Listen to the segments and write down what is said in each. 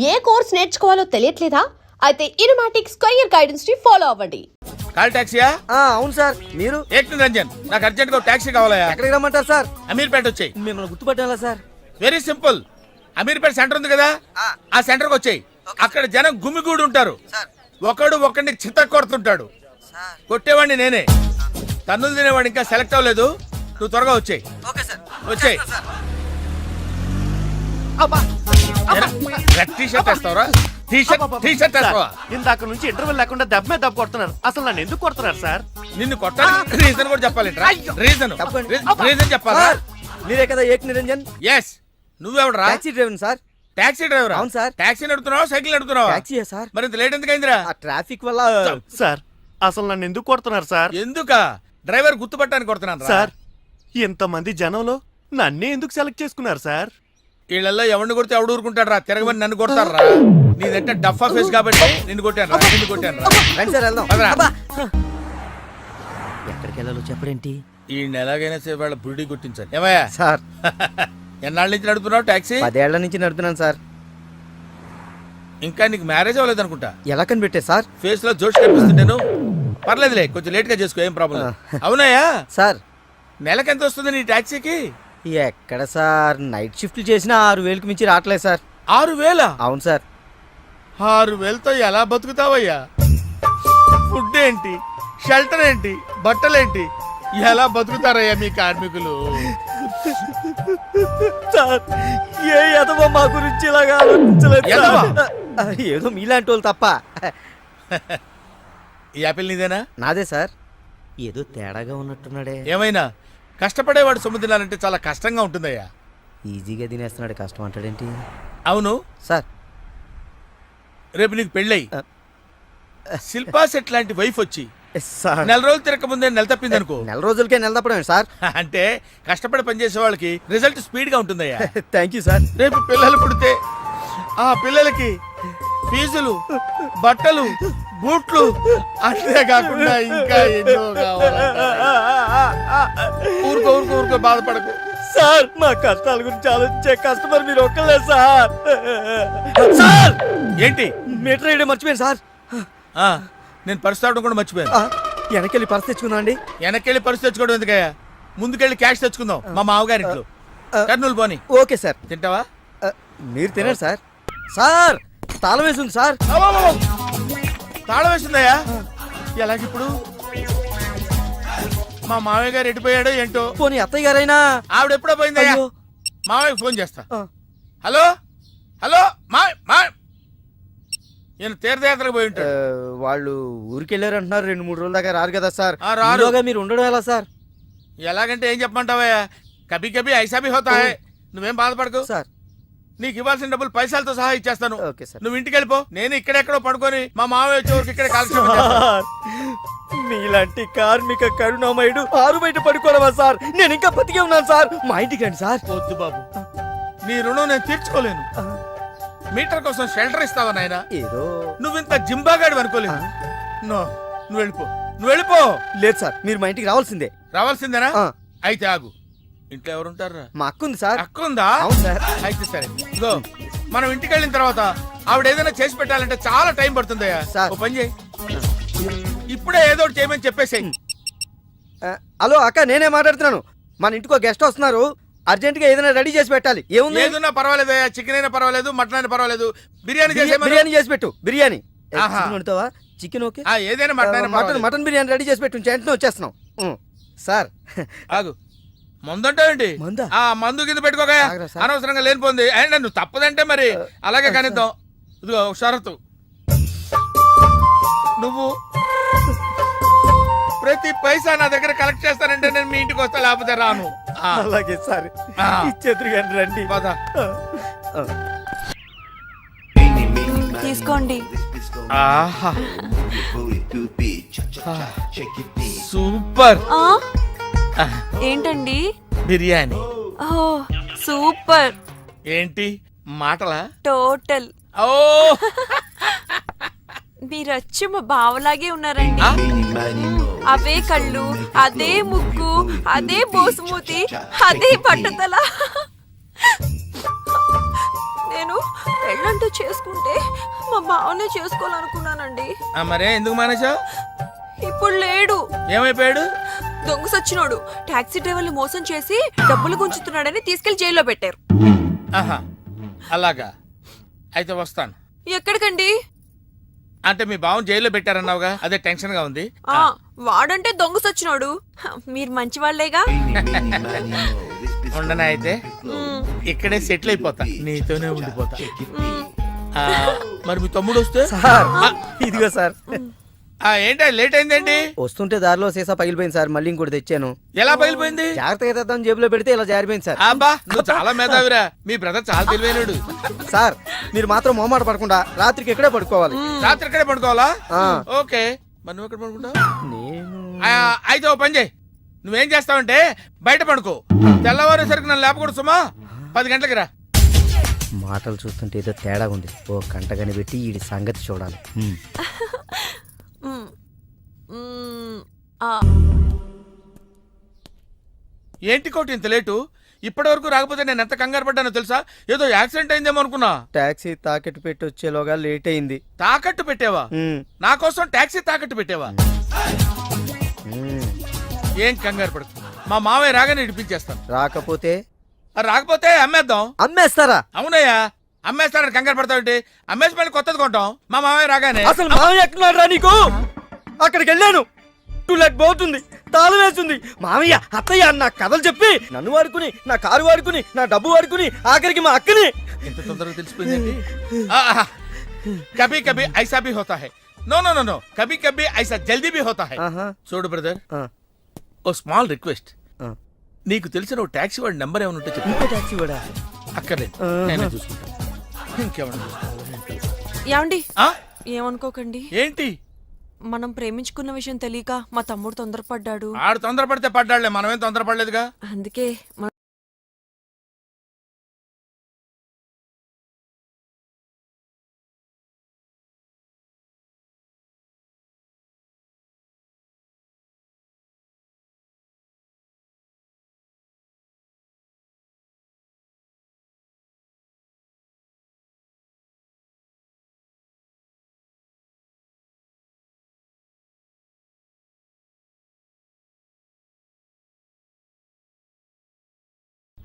ఏ course నేర్చుకోవాలో తెలియట్లేదా? అయితే ఇనుమాటిక్ square guidance ని follow అవ్వండి. కాల్ టాక్సీయా? అవును సార్. మీరు? ఏక్ నిరంజన్, నాకు అర్జెంట్ గా టాక్సీ కావాలయా. ఎక్కడికి రమ్మంటారు సార్? అమీర్పేట వచ్చాయి. మిమ్మల్ని గుర్తుపట్టాలా sir? Very simple. Ameerpet center ఉంది కదా, ఆ సెంటర్ కి వచ్చాయి. అక్కడ జనం గుమిగూడి ఉంటారు. ఒకడు ఒకడిని చిత్త కొడుతుంటాడు. కొట్టేవాడిని నేనే. తన్నులు తినేవాడు ఇంకా సెలెక్ట్ అవ్వలేదు. నువ్వు త్వరగా వచ్చాయి. వచ్చాయి. ఇందాక నుంచి ఇంటర్వెల్ లేకుండా దెబ్బ మీద దెబ్బ కొడుతున్నారు. అసలు నన్ను ఎందుకు కొడుతున్నారు సార్? నిన్ను కొట్టాలి రీజన్ కూడా చెప్పాలి. రీజన్ చెప్పాలా? మీరే కదా ఏక్ నిరంజన్? ఎస్. నువ్వెవడరా? Taxi driver sir. Taxi driver? అవును సార్. టాక్సీ నడుపుతున్నావా సైకిల్ నడుపుతున్నావా? టాక్సీయే సార్. మరి ఇంత లేట్ ఎందుకైందిరా? ఆ ట్రాఫిక్ వల్ల. సార్ అసలు నన్ను ఎందుకు కొడుతున్నారు సార్? ఎందుక? డ్రైవర్ గుర్తుపట్టడానికి కొడుతున్నాను సార్. ఇంతమంది జనంలో నన్నే ఎందుకు సెలెక్ట్ చేసుకున్నారు సార్? వీళ్ళల్లో ఎవరిని కొడితే ఎవడు ఊరుకుంటాడు రా? తిరగమని నన్ను కొడతారు రా. నీదంటే డఫా ఫేస్ కాబట్టి నిన్ను కొట్టాను రా. రండి సార్ వెళ్దాం. పదరా. ఎక్కడికి వెళ్ళాలో చెప్పడేంటి? ఈ ఎలాగైనా సరే వాళ్ళ బుడి కొట్టించాలి. ఏమయ్యా సార్, ఎన్నాళ్ళ నుంచి నడుపుతున్నావు టాక్సీ? 10 ఏళ్ల నుంచి నడుపుతున్నాను సార్. ఇంకా నీకు మ్యారేజ్ అవ్వలేదు అనుకుంటా. ఎలా కనిపెట్టే సార్? ఫేస్ లో జోష్ కనిపిస్తుంటేను. పర్లేదులే, కొంచెం లేట్ గా చేసుకో, ఏం ప్రాబ్లం. అవునాయా సార్, నెలకి ఎంత వస్తుంది నీ టాక్సీకి? ఎక్కడ సార్, నైట్ షిఫ్ట్లు చేసినా 6,000కి మించి రావట్లేదు సార్. 6,000? అవును సార్. 6,000తో ఎలా బతుకుతావయ్యా? ఫుడ్ ఏంటి, షెల్టర్ ఏంటి, బట్టలేంటి, ఎలా బతుకుతారయ్యా మీ కార్మికులు? సార్, ఏ ఎదవో మా గురించి ఇలాగా ఆలోచించలేదు. ఏదో మీలాంటి వాళ్ళు తప్ప. ఈ యాపిల్ నీదేనా? నాదే సార్. ఏదో తేడాగా ఉన్నట్టున్నాడే. ఏమైనా కష్టపడేవాడు సొమ్ము తినాలంటే చాలా కష్టంగా ఉంటుందయ్యా. ఈజీగా తినేస్తున్నాడు, కష్టం అంటాడేంటి? అవును సార్, రేపు నీకు పెళ్ళయి శిల్పా సెట్ లాంటి వైఫ్ వచ్చి సార్ 4 రోజులు తిరగక ముందే నెల తప్పింది అనుకో. 4 రోజులకే నెల తప్పడం సార్? అంటే కష్టపడి పనిచేసే వాళ్ళకి రిజల్ట్ స్పీడ్ గా ఉంటుందయ్యా. Thank you sir. రేపు పిల్లలు పుడితే ఆ పిల్లలకి ఫీజులు, బట్టలు, బూట్లు, అంతే కాకుండా ఇంకా ఎన్నో కావాలి. ఊరుకో బాధపడకు సార్. మా కష్టాల గురించి ఆలోచించే కస్టమర్ మీరు ఒక్కలే సార్. సార్, ఏంటి? మీటర్ వేయడం మర్చిపోయాను సార్. నేను పర్సు తాగడం కూడా మర్చిపోయాను. వెనకెళ్ళి పర్స్ తెచ్చుకుందాం అండి. వెనకెళ్ళి పర్సు తెచ్చుకోవడం ఎందుకయ్యా? ముందుకెళ్ళి క్యాష్ తెచ్చుకుందాం. మా మామగారింట్లో కర్నూలు పోని. Okay sir. తింటావా? మీరు తినండి సార్. సార్, తాళం వేసింది సార్. తాళం వేసిందయ్యా? ఎలాగిప్పుడు? మా మామయ్య గారు ఎడిపోయాడో ఏంటో. పోనీ అత్తయ్య గారైనా? ఆవిడ ఎప్పుడో పోయిందయ్యా. మామయ్య ఫోన్ చేస్తా. హలో హలో, నేను తీర్థయాత్రకు పోయి ఉంటాడు. వాళ్ళు ఊరికి వెళ్ళారు అంటున్నారు. 2-3 రోజుల దాకా రారు కదా సార్. రారుగా మీరు ఉండడం ఎలా సార్? ఎలాగంటే ఏం చెప్పమంటావయ్యా? కభీ కభీ ఐసా భీ హోతా హై. నువ్వేం బాధపడకు సార్. నీకు ఇవ్వాల్సిన డబ్బులు పైసలతో సహా ఇచ్చేస్తాను. Okay sir. నువ్వు ఇంటికి వెళ్ళిపో. నేను ఇక్కడెక్కడో పడుకొని మా మామయ్య వచ్చే వరకు ఇక్కడ కాల్చి. మీలాంటి కార్మిక కరుణామయుడు ఆరు బయట పడుకోవడమా సార్? నేను ఇంకా బతికే ఉన్నాను సార్. మా ఇంటికి రండి సార్. వద్దు బాబు, నీ రుణం నేను తీర్చుకోలేను. మీటర్ కోసం షెల్టర్ ఇస్తావా నాయనా? ఏదో నువ్వు ఇంత జింబాగాడు అనుకోలేదు. నువ్వు వెళ్ళిపో. లేదు సార్, మీరు మా ఇంటికి రావాల్సిందే. రావాల్సిందేనా? అయితే ఆగు. ఇంట్లో ఎవరుంటారా? మా అక్క ఉంది సార్. అక్క ఉందా? అవును సార్. అయితే సరే, ఇగో మనం ఇంటికి వెళ్ళిన తర్వాత ఆవిడ ఏదైనా చేసి పెట్టాలంటే చాలా టైం పడుతుందయ్యా. ఓ పని చేయి, ఇప్పుడే ఏదో ఒకటి చేయమని చెప్పేసేయ్. హలో అక్క, నేనే మాట్లాడుతున్నాను. మన ఇంటికి ఒక గెస్ట్ వస్తున్నారు. అర్జెంట్ గా ఏదైనా రెడీ చేసి పెట్టాలి. ఏదైనా పర్వాలేదు, చికెన్ అయినా పర్వాలేదు, మటన్ అయినా పర్వాలేదు. బిర్యానీ చేసి పెట్టు. బిర్యానీ వండుతావా? Chicken okay. ఏదైనా మటన్ బిర్యానీ రెడీ చేసి పెట్టు. వెంటనే వచ్చేస్తున్నాం సార్. ఆగు, మందంటావేంటి? మందు కింద పెట్టుకోగా అనవసరంగా లేనిపోంది. అండ్ నువ్వు తప్పదంటే మరి అలాగే కనిద్దాం. ఇదిగో షరతు, నువ్వు ప్రతి పైసా నా దగ్గర కలెక్ట్ చేస్తానంటే నేను మీ ఇంటికి వస్తా, లేకపోతే రాను. అలాగే సార్, ఇచ్చేద్దరు రండి. తీసుకోండి. సూపర్. ఏంటండి? బిర్యానీ. సూపర్. ఏంటి మాటలా? టోటల్. ఓ, మీరొచ్చి మా బావలాగే ఉన్నారండి. అవే కళ్ళు, అదే ముక్కు, అదే బోసుమూతి, అదే పట్టుదల. నేను పెళ్ళంటూ చేసుకుంటే మా బావనే చేసుకోవాలనుకున్నానండి. మరే ఎందుకు మానేశావు? ఇప్పుడు లేడు, ఏమైపోయాడు? దొంగ సచ్చినోడు టాక్సీ డ్రైవర్ని మోసం చేసి డబ్బులు గుంజుతున్నాడని తీసుకెళ్లి జైల్లో పెట్టారు. ఆహా, అలాగా. అయితే వస్తాను. ఎక్కడికండి? అంటే మీ బావని జైల్లో పెట్టారన్నావుగా, అదే టెన్షన్ గా ఉంది. వాడంటే దొంగ సచ్చినోడు, మీరు మంచి వాళ్ళేగా. ఉండనా అయితే ఇక్కడే సెటిల్ అయిపోతా, నీతోనే ఉండిపోతా. మరి మీ తమ్ముడు వస్తే? సార్ ఇదిగో సార్. ఏంటి లేట్ అయిందేంటి? వస్తుంటే దారిలో సీసా పగిలిపోయింది సార్, మళ్ళీ ఇంకోటి తెచ్చాను. ఎలా పగిలిపోయింది? జాగ్రత్తగా తెద్దాం జేబులో పెడితే ఇలా జారిపోయింది సార్. అబ్బా నువ్వు చాలా మేధావిరా, మీ బ్రదర్ చాలా తెలివైనడు. సార్ మీరు మాత్రం మొహమాట పడకుండా రాత్రికి ఇక్కడే పడుకోవాలి. రాత్రి ఇక్కడే పడుకోవాలా? ఆ. ఓకే, మరి నువ్వు ఎక్కడ పడుకుంటావు? నేను అయితే ఓ పని చేయి, నువ్వేం చేస్తావంటే బయట పడుకో, తెల్లవారేసరికి నన్ను లేపకూడదు సుమా. 10 గంటలకి రా. మాటలు చూస్తుంటే ఏదో తేడా ఉంది. ఓ గంట కనిపెట్టి ఈ సంగతి చూడాలి. ఏంటి కోటి ఇంత లేటు? ఇప్పటి వరకు రాకపోతే నేను ఎంత కంగారు పడ్డానో తెలుసా? ఏదో యాక్సిడెంట్ అయిందేమో అనుకున్నా. టాక్సీ తాకెట్టు పెట్టి వచ్చేలోగా లేట్ అయింది. తాకట్టు పెట్టావా? నా కోసం టాక్సీ తాకట్టు పెట్టావా? ఏం కంగారు పడకు, మా మావయ్య రాగానే ఇడిపించేస్తాను. రాకపోతే? రాకపోతే అమ్మేద్దాం. అమ్మేస్తారా? అవునయ్యా, అమ్మేస్తాడని కంగారు పడతావుంటి? అమ్మేసి మళ్ళీ కొత్తది కొంటాం మా మావయ్య రాగానే. అసలు మామయ్య ఎక్కడున్నాడు నీకు? అక్కడికి వెళ్ళాను, టూలెట్ పోతుంది, తాళం వేస్తుంది. మామయ్య అత్తయ్య అన్న కథలు చెప్పి నన్ను వాడుకుని, నా కారు వాడుకుని, నా డబ్బు వాడుకుని, ఆఖరికి మా అక్కని. ఎంత తొందరగా తెలిసిపోయింది. కభీ కభీ ఐసా భీ హోతా హై. నో నో నో నో, కభీ కభీ ఐసా జల్దీ భీ హోతా హై. చూడు బ్రదర్, ఓ స్మాల్ రిక్వెస్ట్. నీకు తెలిసిన ఓ టాక్సీ వాడి నెంబర్ ఏమైనా ఉంటే చెప్పు. టాక్సీ వాడా? అక్కర్లేదు, నేనే చూసుకుంటా. ఇంకేమన్నా ఏమండి, ఏమనుకోకండి. ఏంటి? మనం ప్రేమించుకున్న విషయం తెలియక మా తమ్ముడు తొందరపడ్డాడు. ఆడు తొందరపడితే పడ్డాడులే, మనమేం తొందరపడలేదుగా. అందుకే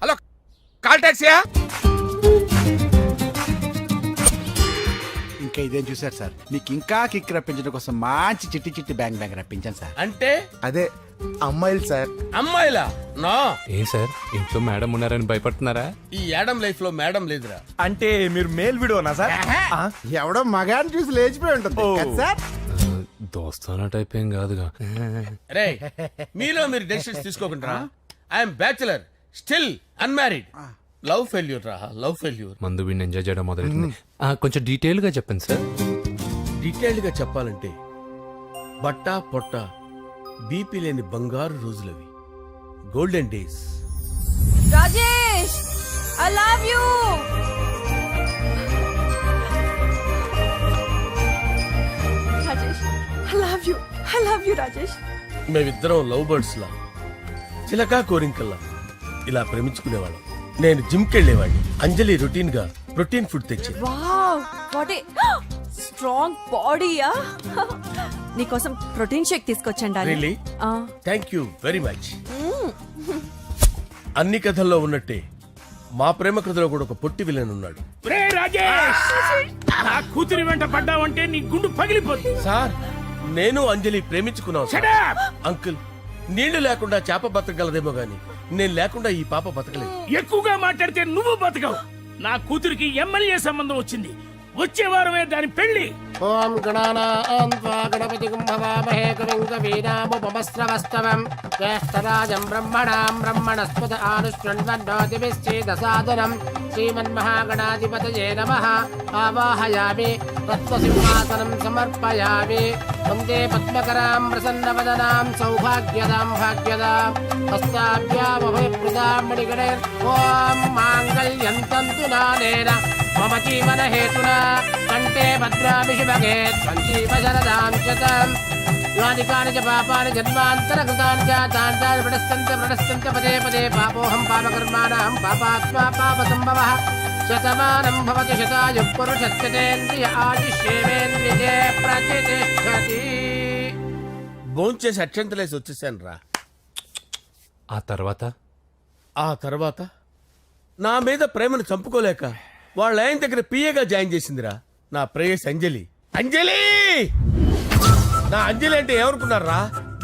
హలో, కాల్ టాక్సీయా? ఇంకా ఇదేం చూసారు సార్, మీకు ఇంకా కిక్ రప్పించడం కోసం మంచి చిట్టి చిట్టి బ్యాంగ్ బ్యాంగ్ రప్పించాను సార్. అంటే అదే అమ్మాయిలు సార్. అమ్మాయిలా? నో. ఏ సార్, ఇంట్లో మేడం ఉన్నారని భయపడుతున్నారా? ఈ యాడమ్ లైఫ్ లో మేడం లేదురా. అంటే మీరు మేల్ వీడియోనా సార్? ఎవడో మగాన్ని చూసి లేచిపోయి ఉంటుంది కదా సార్. దోస్తానా టైప్ ఏం కాదుగా. రే, మీలో మీరు డెసిషన్స్ తీసుకోకుండా. I'm bachelor, still unmarried. Love failure రా, లవ్ ఫెయిల్యూర్. మందు వీడిని ఎంజాయ్ చేయడం మొదలైంది. కొంచెం డీటెయిల్ గా చెప్పండి సార్. డీటెయిల్డ్ గా చెప్పాలంటే బట్టా పొట్ట బీపీ లేని బంగారు రోజులవి, golden days. Rajesh, I love you. Rajesh, I love you, I love you Rajesh. మేమిద్దరం లవ్ బర్డ్స్ లా, చిలకా కోరింకల్లా ఇలా ప్రేమించుకునేవాళ్ళం. నేను జిమ్ కెళ్ళేవాడిని, అంజలి రొటీన్ గా ప్రోటీన్ ఫుడ్ తెచ్చి. వావ్, వాట్ ఏ స్ట్రాంగ్ బాడీయా. నీకోసం ప్రోటీన్ షేక్ తీసుకొచ్చండి. Really? Thank you very much. అన్ని కథల్లో ఉన్నట్టే మా ప్రేమ కథలో కూడా ఒక పొట్టి విలన్ ఉన్నాడు. కూతురి వెంట పడ్డావంటే నీ గుండు పగిలిపోతుంది. సార్, నేను అంజలి ప్రేమించుకున్నాను సార్. అంకుల్, నీళ్లు లేకుండా చేప బతకగలదేమో గాని నేను లేకుండా ఈ పాప బతకలేదు. ఎక్కువగా మాట్లాడితే నువ్వు బతకవు. నా కూతురికి ఎమ్మెల్యే సంబంధం వచ్చింది, వచ్చే వారమే దాని పెళ్లి. ఓం గణానాం త్వా గణపతిం భవామహే కవిం కవీనాముపమస్రవస్తవం జ్యేష్ఠరాజం బ్రహ్మణాం బ్రహ్మణస్పద ఆనుష్ణ్వన్నోతిభిశ్చేదసాదనం శ్రీమన్మహాగణాధిపతయే నమః. ఆవాహయామి తత్వసింహాసనం సమర్పయామి. వందే పద్మకరాం ప్రసన్నవదనాం సౌభాగ్యదాం భాగ్యదాం హస్తాభ్యామభయప్రదాం మణిగణే. ఓం మాంగళ్యం తంతు నానేన మమ జీవన హేతునా కంటే భద్రాభి శుభగే త్వం జీవ శరదాం శతం. యానికాని చ పాపాని జన్మాంతరకృతాని చ తాంతాని ప్రణశ్యంత పదే పదే పాపోహం పాపకర్మాణం పాపాత్మా పాపసంభవః శతమానం భవతి శతాయుః పురుషస్యతేంద్రియ ఆదిశ్యేవేంద్రియే ప్రతిష్టతి. భోంచేసి అక్షంతలేసి వచ్చేసాను రా. ఆ తర్వాత ఆ తర్వాత నా మీద ప్రేమను చంపుకోలేక వాళ్ళ ఆయన దగ్గర పిఏగా జాయిన్ చేసిందిరా నా ప్రేయస్ అంజలి. అంజలి నా అంజలి అంటే ఏమనుకున్నారా?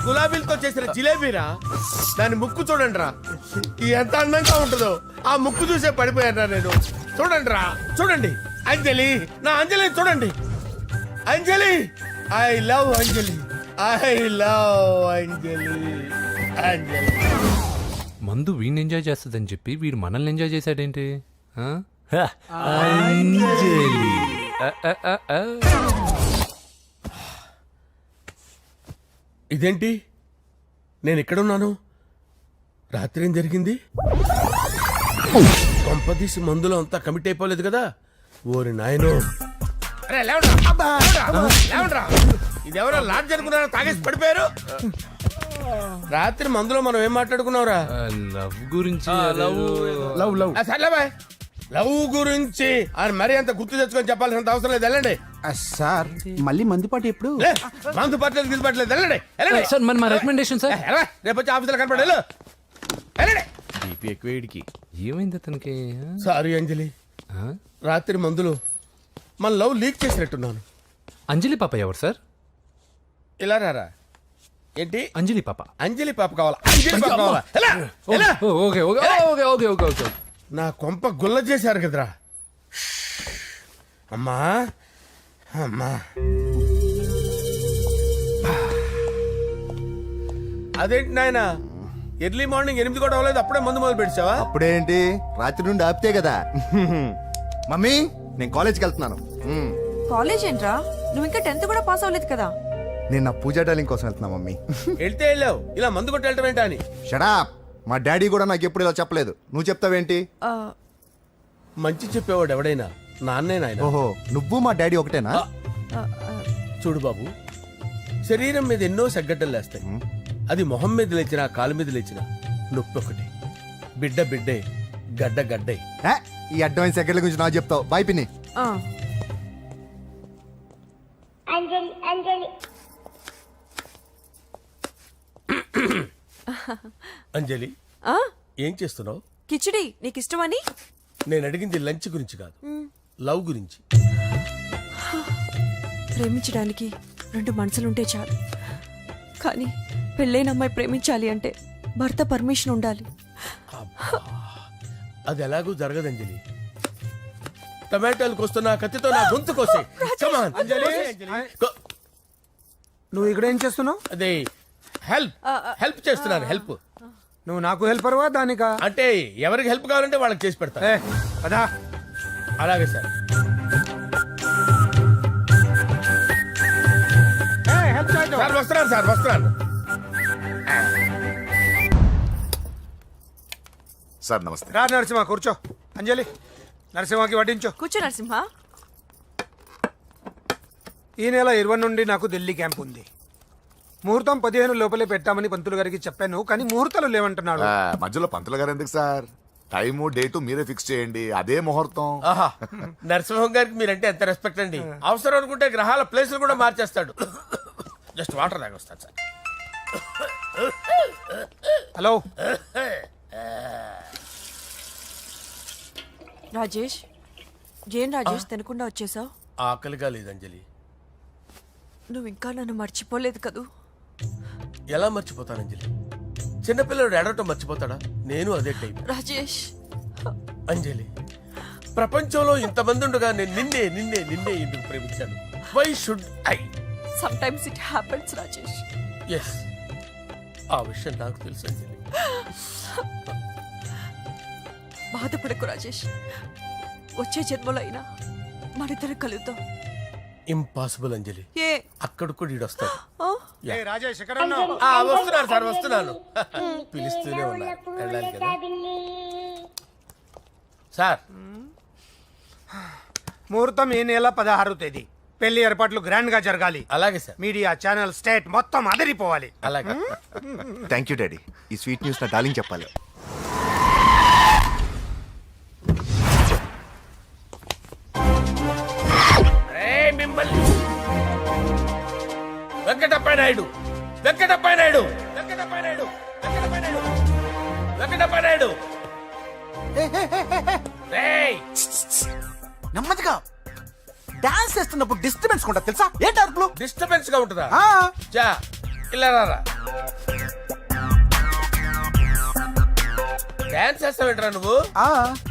గులాబీలతో చేసిన జిలేబీరా. దాని ముక్కు చూడండి రా, ఎంత అందంగా ఉంటుందో. ఆ ముక్కు చూసే పడిపోయారా నేను. చూడండి రా, చూడండి అంజలి, నా అంజలి చూడండి. Anjali, I love Anjali, I love Anjali. Anjali మందు వీడిని ఎంజాయ్ చేస్తుందని చెప్పి వీడు మనల్ని ఎంజాయ్ చేశాడేంటి? ఆ? ఇదేంటి, నేను ఎక్కడున్నాను? రాత్రి ఏం జరిగింది? కొంపదీసి మందులో అంతా కమిట్ అయిపోలేదు కదా? ఓరి నాయనో. అరే లేవండ్రా, లేవండ్రా. ఇదెవరో లాడ్జ్ అనుకున్నారో తాగేసి పడిపోయారు. రాత్రి మందులో మనం ఏం మాట్లాడుకున్నావురా? లవ్ గురించి లవ్ లవ్ సర్లే బాయ్, లవ్ గురించి అని మరీ అంత గుర్తు తెచ్చుకొని చెప్పాల్సినంత అవసరం లేదు. వెళ్ళండి. సార్ మళ్ళీ మందుపాటి ఎప్పుడు? లే, మందు పట్టలేదు గిల్లు పట్టలేదు. వెళ్ళండి, వెళ్ళండి. సార్ మరి మా రికమెండేషన్ సార్. ఎలా? రేపు వచ్చి ఆఫీసులో కనపడి వెళ్ళు. వెళ్ళండి. ఏమైంది అతనికి? సారీ అంజలి, ఆ? రాత్రి మందులో మన లవ్ లీక్ చేసినట్టున్నాను. అంజలి పాప ఎవరు సార్? ఇలా రారా. ఏంటి? అంజలి పాప. అంజలి పాప కావాలా? అంజలి పాప కావాలా? ఎలా? ఎలా? Okay okay okay okay okay okay. నా కొంప గుల్ల చేశారు కదరా. అమ్మా అమ్మా, అదేంటి నాయన, ఎర్లీ మార్నింగ్ 8 కూడా అవ్వలేదు, అప్పుడే మందు మొదలు పెడిచావా? అప్పుడేంటి, రాత్రి నుండి ఆపితే కదా. మమ్మీ, నేను కాలేజ్కి వెళ్తున్నాను. కాలేజ్ ఏంట్రా, నువ్వు ఇంకా 10th కూడా పాస్ అవ్వలేదు కదా. నేను నా పూజా డాలింగ్ కోసం వెళ్తున్నా మమ్మీ. వెళ్తే వెళ్ళావు, ఇలా మందు కొట్టి వెళ్ళటం ఏంటా అని. షడా, మా డాడీ కూడా నాకు ఎప్పుడు ఇలా చెప్పలేదు. నువ్వు చెప్తావేంటి? ఆ, మంచి చెప్పేవాడు ఎవడైనా నాన్నే నాయన. ఓహో, నువ్వు మా డాడీ ఒకటేనా? ఆ, ఆ, చూడు బాబు, శరీరం మీద ఎన్నో సగ్గడ్డలు లేస్తాయి. అది మొహం మీద లేచినా కాలు మీద లేచినా నొప్పి ఒకటి. బిడ్డ బిడ్డే, గడ్డ గడ్డే. ఏ, ఈ అడ్వాన్స్ సెకండ్ల గురించి నాకు చెప్తావు. బాయ్ పిన్ని. ఆ. అంజలి, ఆ? ఏం చేస్తున్నావు? కిచిడి నీకు ఇష్టమని. నేను అడిగింది లంచ్ గురించి కాదు, లవ్ గురించి. ప్రేమించడానికి 2 మనసులుంటే చాలు, కానీ పెళ్ళైన అమ్మాయి ప్రేమించాలి అంటే భర్త పర్మిషన్ ఉండాలి. అది ఎలాగూ జరగదు అంజలి. టమాటాలు కోస్తున్నా కత్తితో నా గొంతు కోసే. Come on. నువ్వు ఇక్కడ ఏం చేస్తున్నావు? అదే హెల్ప్ చేస్తున్నాను. హెల్ప్ నువ్వు నాకు హెల్పర్వా దానికా? అంటే ఎవరికి హెల్ప్ కావాలంటే వాళ్ళకి చేసి పెడతా. అదా అలాగే సార్. సార్ వస్తున్నాను, సార్ వస్తున్నాను. సార్ నమస్తే. రా నరసింహ, కూర్చో. అంజలి, నరసింహకి వడ్డించో. కూర్చో నరసింహ. ఈ నెల 20 నుండి నాకు ఢిల్లీ క్యాంప్ ఉంది. ముహూర్తం 15 లోపలే పెట్టామని పంతులు గారికి చెప్పాను, కానీ ముహూర్తాలు లేవంటున్నాడు. మధ్యలో పంతులు గారు ఎందుకు సార్? టైము డేటు మీరే ఫిక్స్ చేయండి, అదే ముహూర్తం. ఆహా, నరసింహం గారికి మీరంటే ఎంత రెస్పెక్ట్ అండి. అవసరం అనుకుంటే గ్రహాల ప్లేసులు కూడా మార్చేస్తాడు. జస్ట్ వాటర్ తాగొస్తాను సార్. హలో రాజేష్, ఏం రాజేష్ తినకుండా వచ్చేసావు? ఆకలిగా లేదు అంజలి. నువ్వు ఇంకా నన్ను మర్చిపోలేదు కదూ? ఎలా మర్చిపోతాను అంజలి? చిన్నపిల్లడు ఏడవటం మర్చిపోతాడా? నేను అదే టైప్. రాజేష్, అంజలి, ప్రపంచంలో ఇంతమంది ఉండగా నేను నిన్నే నిన్నే నిన్నే ఎందుకు ప్రేమించాను? Why should I? Sometimes it happens Rajesh. Yes, ఆ విషయం నాకు తెలుసు అంజలి. బాధపడకు రాజేష్, వచ్చే జన్మలో అయినా మనిద్దరం కలుద్దాం. ఇంపాసిబుల్ అంజలి. ఏ అక్కడ కూడా ఈడొస్తాడు. ఆ? రాజేష్, ఎక్కడ ఉన్నావు? వస్తున్నాను సార్, వస్తున్నాను. పిలుస్తూనే ఉన్నారు, వెళ్ళాలి కదా సార్. ముహూర్తం ఈ నెల 16వ తేదీ. పెళ్లి ఏర్పాట్లు గ్రాండ్ గా జరగాలి. అలాగే సార్. మీడియా ఛానల్ స్టేట్ మొత్తం అదిరిపోవాలి. అలాగే. Thank you daddy. ఈ స్వీట్ న్యూస్ నా డార్లింగ్ చెప్పాలి. ఏయ్ మిమ్మల్ని వెంకటప్ప నాయుడు, వెంకటప్ప నాయుడు, వెంకటప్ప నాయుడు, వెంకటప్ప నాయుడు, వెంకటప్ప నాయుడు. ఏయ్ నెమ్మదిగా డాన్స్ చేస్తున్నప్పుడు డిస్టర్బెన్స్ కొంటా తెలుసా? ఏంటి అరుపులు? డిస్టర్బెన్స్ గా ఉంటుందా? ఆ, చా ఇలా రారా. డాన్స్ చేస్తావేంట్రా నువ్వు? ఆ,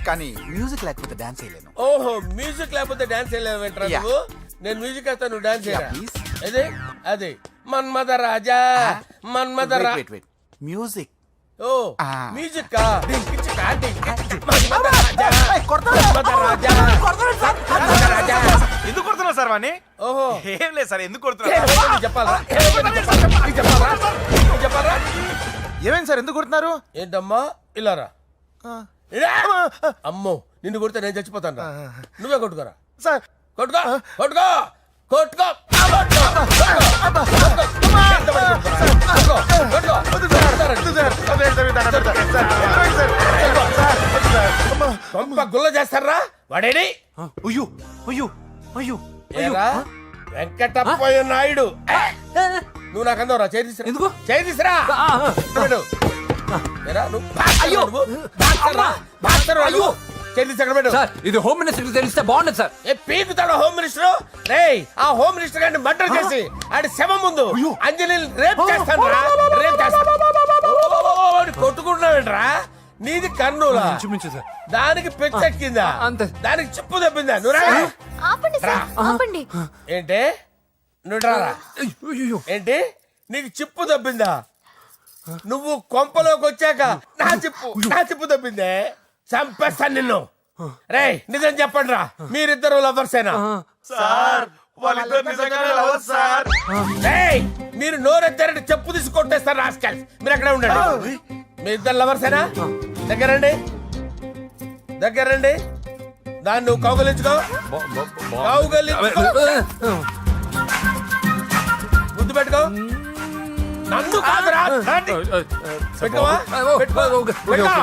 కానీ మ్యూజిక్ లేకపోతే డాన్స్ చేయలేను. ఓహో, మ్యూజిక్ లేకపోతే డాన్స్ చేయలేవేంట్రా Yeah. నువ్వు? నేను మ్యూజిక్ వేస్తాను, నువ్వు డాన్స్ చేయరా? Yeah, please. అదే అదే మన్మద రాజా, మన్మద రా. Wait music. ఓ Ah. మ్యూజిక్ కా డింకి చికా డింకి మన్మద రాజా, మన్మద రాజా, మన్మద రాజా. ఎందుకు కొడుతున్నారు సార్ వాణ్ణి? ఓహో ఏం లేదు సార్, ఎందుకు ఏ, కొడుతున్నారు? నీకు చెప్పాలా? నీకు చెప్పాలా? నీకు చెప్పాలా? ఏమైంది సార్, ఎందుకు కొడుతున్నారు? ఏంటమ్మా ఇలా రా. ఇలా. అమ్మో నిన్ను కొడితే నేను చచ్చిపోతాను రా. నువ్వే కొట్టుకోరా. సార్ కొట్టుకో కొట్టుకో కొట్టుకో కొట్టుకో. కొంప గుల్ల చేస్తారా వాడేడి? అయ్యో అయ్యో అయ్యో ఏరా వెంకటప్పయ్య నాయుడు. నువ్వు నాకు అందవరా చేయి తీసురా. ఎందుకు? చేయి తీసురా. పెట్టు. ఏరా, నువ్వు బాక్సర్ రా నువ్వు. బాక్సర్ రా. బాక్సర్ రా నువ్వు. చేయి తీసి అక్కడ పెట్టు. సార్ ఇది హోమ్ మినిస్టర్ తెలిస్తే బాగుండదు సార్. ఏ పీకుతాడు హోమ్ మినిస్టర్. రేయ్ ఆ హోమ్ మినిస్టర్ గారిని మర్డర్ చేసి ఆడి శవం ముందు అంజలి రేప్ చేస్తాను రా. రేప్ చేస్తాను. కొట్టుకుంటున్నావేంట్రా? నీది కర్నూలా? ఇంచుమించు సార్. దానికి పెచ్చెక్కిందా? అంతే. దానికి చిప్పు తప్పిందా? నువ్వు రా. ఆపండి సార్, ఆపండి. ఏంటి నువ్వు రారా. అయ్యో ఏంటి నీకు చిప్పు తప్పిందా? నువ్వు కొంపలోకి వచ్చాక నా చిప్పు తప్పిందే. చంపేస్తాను నిన్ను. రేయ్ నిజం చెప్పండి రా, మీరిద్దరు లవర్సేనా? సార్ వాళ్ళిద్దరు నిజంగానే లవర్స్ సార్. రేయ్ మీరు నోరెత్తారంటే చెప్పు తీసి కొట్టేస్తారు రాస్కల్స్. మీరు అక్కడే ఉండండి. మీ ఇద్దరు లవర్సేనా? దగ్గరండి, దగ్గరండి. దాన్ని నువ్వు కౌగలించుకో, కౌగలించుకో, ముద్దు పెట్టుకో. నన్ను కాదురా. పెట్టుకోవా? పెట్టుకో. పెట్టుకో.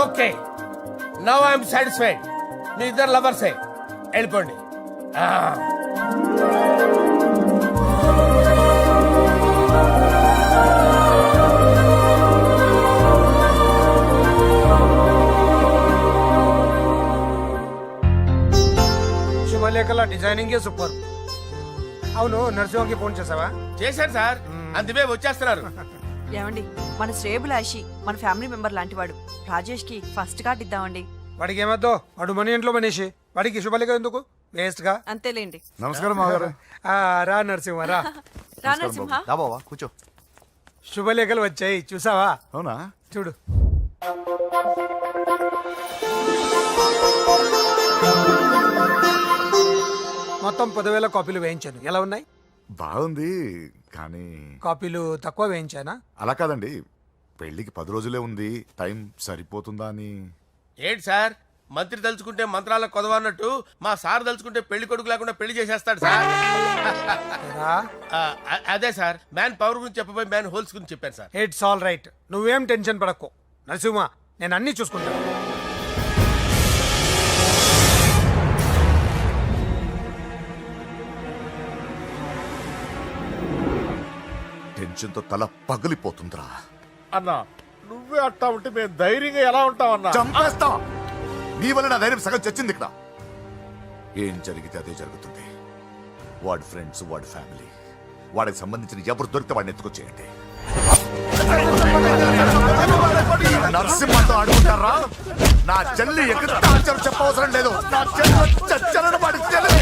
Okay now I'm satisfied. మీ ఇద్దరు లవర్సే, వెళ్ళిపోండి. శుభలేఖల డిజైనింగ్ సూపర్. అవును, నరసింహకి ఫోన్ చేసావా? చేశాను సార్, అందువే వచ్చేస్తున్నారు. ఏమండి, మన శ్రేయబులాషి మన ఫ్యామిలీ మెంబర్ లాంటివాడు. రాజేష్ కి ఫస్ట్ కార్డ్ ఇద్దామండి. వాడికి ఏమద్దో, వాడు మన ఇంట్లో మనిషి. వాడికి శుభలేఖ ఎందుకు వేస్ట్ గా? అంతేలేండి. నమస్కారం మామగారు. రా నరసింహ రా. రా నరసింహ. రా బావా కూర్చో. శుభలేఖలు వచ్చాయి చూసావా? అవునా? చూడు. మొత్తం 10,000 కాపీలు వేయించాను. ఎలా ఉన్నాయి? బాగుంది కానీ కాపీలు తక్కువ వేయించానా? అలా కాదండి, పెళ్లికి 10 రోజులే ఉంది, టైం సరిపోతుందా అని. ఏంటి సార్ మంత్రి తలుచుకుంటే మంత్రాలకు కొదవన్నట్టు మా సార్ తలుచుకుంటే పెళ్లి కొడుకు లేకుండా పెళ్లి చేసేస్తాడు సార్. రా. అదే సార్ మ్యాన్ పవర్ గురించి చెప్పబోయి మ్యాన్ హోల్స్ గురించి చెప్పాను సార్. It's all right. నువ్వేం టెన్షన్ పడకు నరసింహ, నేను అన్ని చూసుకుంటాను. టెన్షన్తో తల పగిలిపోతుందిరా. అన్నా నువ్వే అట్టా ఉంటే మేము ధైర్యంగా ఎలా ఉంటామన్నా? చంపేస్తా. నీ వల్ల నా ధైర్యం సగం చచ్చింది ఇక్కడ. ఏం జరిగితే అదే జరుగుతుంది. వాడి ఫ్రెండ్స్, వాడి ఫ్యామిలీ, వాడికి సంబంధించిన ఎవరు దొరికితే వాడిని ఎత్తుకొచ్చేయండి. నరసింహతో ఆడుకుంటారా? నా చెల్లి ఎక్కడ చెప్పవసరం లేదు. నా చెల్లి చచ్చలను వాడి చెల్లి.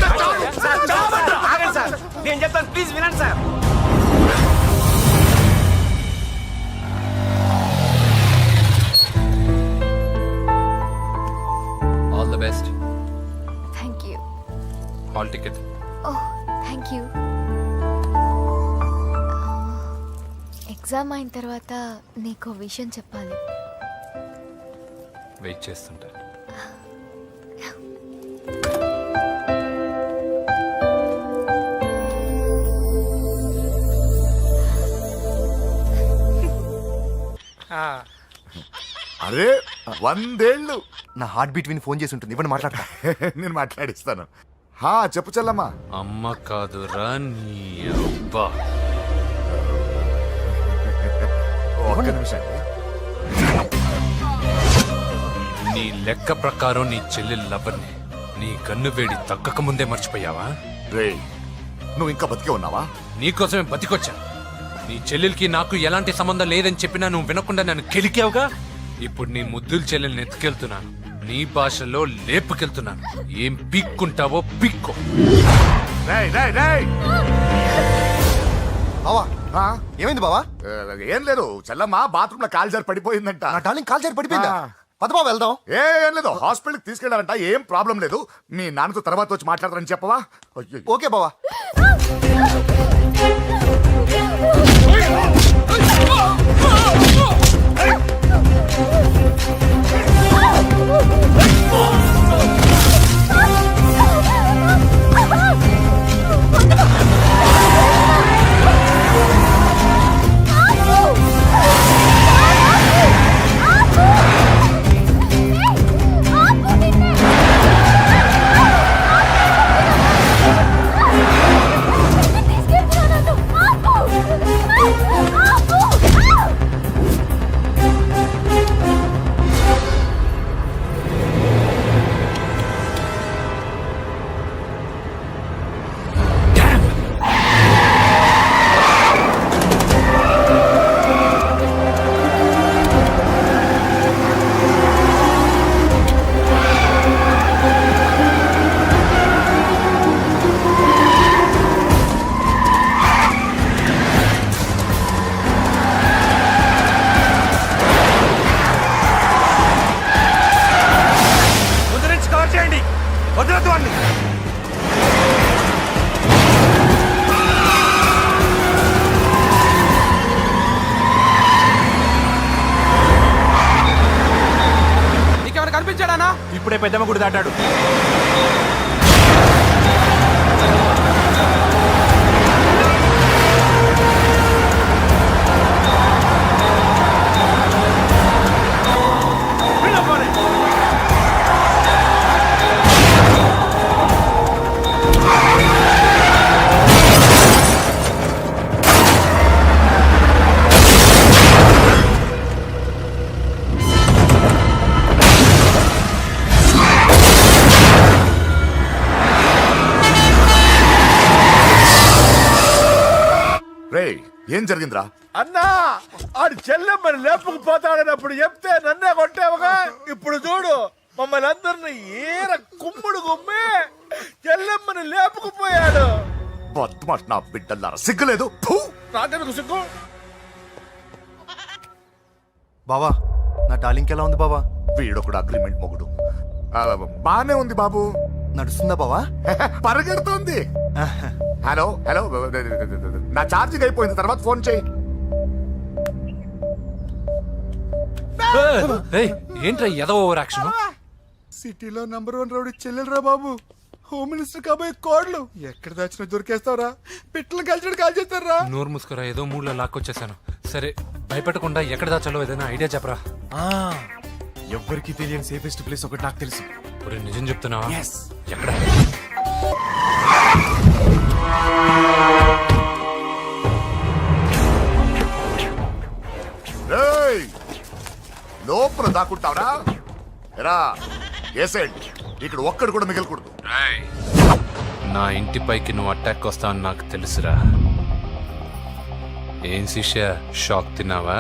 నేను చెప్తాను, ప్లీజ్ వినండి sir. All the best. Thank you. Hall ticket. Oh thank you. Exam అయిన తర్వాత నీకు విషయం చెప్పాలి. వెయిట్ చేస్తుంటా. 100 ఏళ్ళు. నా హార్ట్ బీట్ విని ఫోన్ చేసి ఉంటుంది, ఇవ్వండి మాట్లాడతా. నేను మాట్లాడిస్తాను. హా చెప్పు చెల్లమ్మా. అమ్మ కాదురా నీ అబ్బా. ఒక్క నిమిషం. నీ లెక్క ప్రకారం నీ చెల్లెలు లవర్ని నీ కన్ను వేడి తగ్గక ముందే మర్చిపోయావా? రేయ్ నువ్వు ఇంకా బతికే ఉన్నావా? నీకోసమే బతికొచ్చా. నీ చెల్లెలకి నాకు ఎలాంటి సంబంధం లేదని చెప్పినా నువ్వు వినకుండా నన్ను కెలికావుగా. ఇప్పుడు నీ ముద్దుల చెల్లెల్ని ఎత్తుకెళ్తున్నాను, నీ భాషలో లేపుకెళ్తున్నాను. ఏం పీక్కుంటావో పీక్కో. రేయ్ రేయ్ రేయ్. బావా ఆ? ఏమైంది బావా? ఏం లేదు, చెల్లమ్మ బాత్రూమ్ లో కాల్ జారి పడిపోయిందంట. నా డార్లింగ్ కాల్ చేరి పడిపోయిందా? ఆ. పద బావ వెళ్దాం. ఏం లేదు, హాస్పిటల్కి తీసుకెళ్ళారంట. ఏం ప్రాబ్లం లేదు, మీ నాన్నతో తర్వాత వచ్చి మాట్లాడతారని చెప్పవా? అయ్యో. ఓకే బావా. ఇప్పుడే పెద్దమ్మ గుడి దాటాడు. రేయ్ ఏం జరిగిందిరా? అన్నా ఆడు చెల్లెమ్మని లేపుకుపోతాడన్నప్పుడు చెప్తే నన్నే కొట్టావుగా. ఇప్పుడు చూడు మమ్మల్ని అందరిని ఏర కుమ్ముడు గుమ్మి చెల్లెమ్మని లేపుకుపోయాడు. బద్మాష్ నా బిడ్డల్లారా, సిగ్గులేదు? ఫు! నాకెందుకు సిగ్గు? బావా నా డార్లింగ్ ఎలా ఉంది బావా? వీడొకడు అగ్రిమెంట్ మొగుడు. బానే ఉంది బాబు. నడుస్తుందా బావా? పరిగెడుతోంది. హలో హలో, నా ఛార్జింగ్ అయిపోయింది, తర్వాత ఫోన్ చేయి. ఏయ్, ఏంట్రా ఏదో ఓవర్ యాక్షన్? సిటీలో #1 రౌడీ చెల్లెలరా బాబు. హోమ్ మినిస్టర్ కాబోయే కోడ్లు ఎక్కడ దాచినా దొరికేస్తావరా? పిట్టలు కలిసి కాల్ చేస్తారా? నోరు ముసుకురా, ఏదో మూడ్లో లాక్కొచ్చేసాను. సరే భయపెట్టకుండా ఎక్కడ దాచాలో ఏదైనా ఐడియా చెప్పరా. ఎవ్వరికి తెలియని సేఫెస్ట్ ప్లేస్ ఒకటి నాకు తెలుసు. ఒరే నిజం చెప్తున్నావా? ఎక్కడ? రేయ్, లోపల దాక్కుంటావరా? ఎరా ఏసేంటి, ఇక్కడ ఒక్కడు కూడా మిగలకూడదు. నా ఇంటిపైకి నువ్వు అటాక్ వస్తావని నాకు తెలుసురా. ఏం శిష్య, షాక్ తిన్నావా?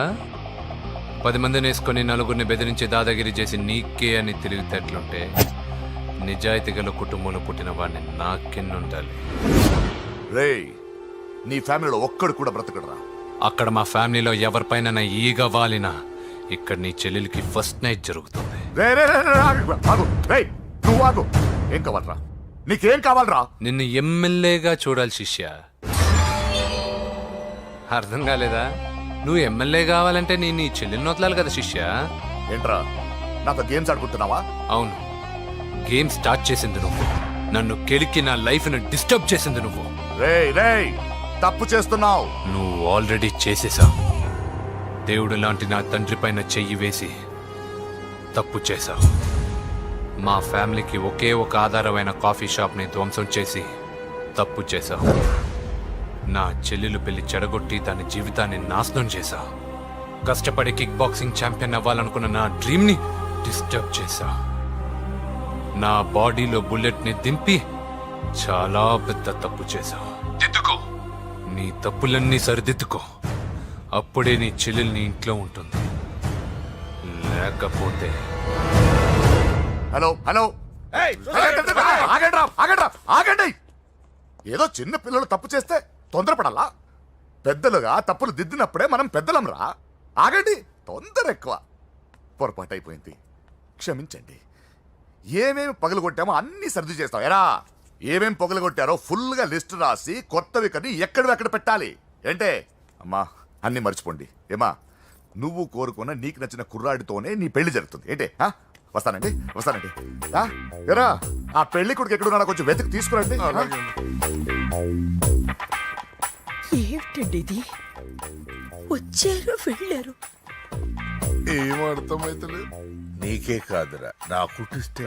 10 మందిని వేసుకొని నలుగురిని బెదిరించి దాదాగిరి చేసి నీకే అని తెలివితేటలుంటే నిజాయితీ గల కుటుంబంలో పుట్టిన వాడిని నాకెన్నుండాలి. రేయ్, నీ ఫ్యామిలీలో ఒక్కడు కూడా బ్రతకడరా. అక్కడ మా ఫ్యామిలీలో ఎవరిపైన ఈగ వాలినా ఇక్కడ నీ చెల్లెలికి ఫస్ట్ నైట్ జరుగుతుంది. రే రే రే రే, ఆగు. రేయ్ నువ్వు ఆగు. ఏం కావాలరా? నీకేం కావాలరా? నిన్ను ఎమ్మెల్యేగా చూడాలి శిష్య. అర్థం కాలేదా? నువ్వు ఎమ్మెల్యే కావాలంటే నేను నీ చెల్లెల్ని వదలాలి కదా శిష్య. ఏంట్రా నాతో గేమ్స్ ఆడుకుంటున్నావా? అవును, గేమ్ స్టార్ట్ చేసింది నువ్వు. నన్ను కెలికి నా లైఫ్ను డిస్టర్బ్ చేసింది నువ్వు. రేయ్ రేయ్, తప్పు చేస్తున్నావు. నువ్వు ఆల్రెడీ చేసేసావు. దేవుడు లాంటి నా తండ్రి పైన చెయ్యి వేసి తప్పు చేశావు. మా ఫ్యామిలీకి ఒకే ఒక ఆధారమైన కాఫీ షాప్ని ధ్వంసం చేసి తప్పు చేశావు. నా చెల్లెలు పెళ్లి చెడగొట్టి దాని జీవితాన్ని నాశనం చేశావు. కష్టపడి కిక్ బాక్సింగ్ ఛాంపియన్ అవ్వాలనుకున్న నా డ్రీమ్ని డిస్టర్బ్ చేశావు. నా బాడీలో బుల్లెట్ని దింపి చాలా పెద్ద తప్పు చేశావు. దిద్దుకో, నీ తప్పులన్నీ సరిదిద్దుకో. అప్పుడే నీ చెల్లెలు నీ ఇంట్లో ఉంటుంది. లేకపోతే హలో హలో ఆగండి. ఏదో చిన్న పిల్లలు తప్పు చేస్తే తొందరపడాలా? పెద్దలుగా తప్పులు దిద్దినప్పుడే మనం పెద్దలంరా. ఆగండి, తొందర ఎక్కువ. పొరపాటు అయిపోయింది, క్షమించండి. ఏమేమి పగలగొట్టామో అన్ని సర్ది చేస్తాం. ఎరా ఏమేం పగలగొట్టారో ఫుల్గా లిస్ట్ రాసి కొత్తవి కని ఎక్కడివి పెట్టాలి. ఏంటే అమ్మా, అన్ని మర్చిపోండి. ఏమా, నువ్వు కోరుకున్న నీకు నచ్చిన కుర్రాడితోనే నీ పెళ్లి జరుగుతుంది. ఏంటే వస్తానండి. ఎరా ఆ పెళ్లి కొడుకు ఎక్కడున్నా కొంచెం వెతికి తీసుకురండి. ఏమిటండి ఇది? వచ్చారు వెళ్ళారు. ఏం అర్థమైతలేదు. నీకే కాదురా, నా కుట్టిస్తే